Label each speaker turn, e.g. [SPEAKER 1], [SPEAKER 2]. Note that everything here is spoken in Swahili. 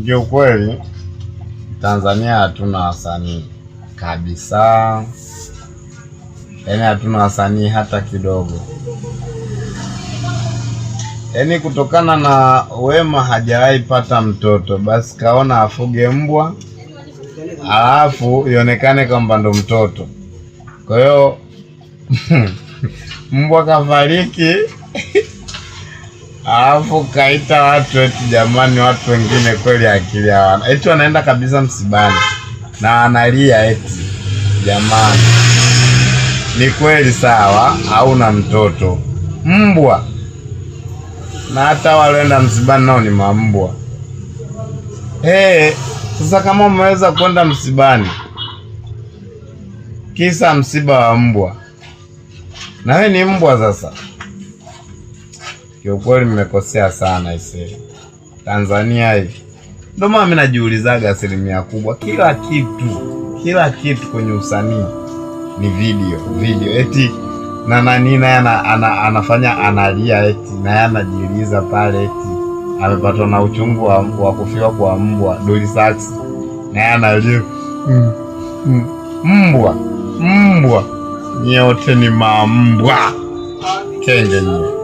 [SPEAKER 1] Kiukweli Tanzania hatuna wasanii kabisa, yaani hatuna wasanii hata kidogo. Yaani kutokana na Wema hajawahi pata mtoto, basi kaona afuge mbwa alafu ionekane kwamba ndo mtoto. Kwa hiyo mbwa kafariki alafu kaita watu eti jamani, watu wengine kweli akili hawana. Eti wanaenda kabisa msibani na analia eti jamani. Ni kweli sawa, hauna mtoto, mbwa. Na hata waloenda msibani nao ni mambwa. Sasa kama umeweza kwenda msibani kisa msiba wa mbwa, na wewe ni mbwa sasa, kiukweli mmekosea sana ise. Tanzania hii ndio maana mimi najiulizaga asilimia kubwa kila kitu kwenye usanii ni video eti na nani naye anafanya analia eti naye anajiuliza pale eti amepatwa na uchungu wa kufiwa kwa mbwa Dolly Sax naye analia. Mbwa nyote ni mambwa kenge nyinyi.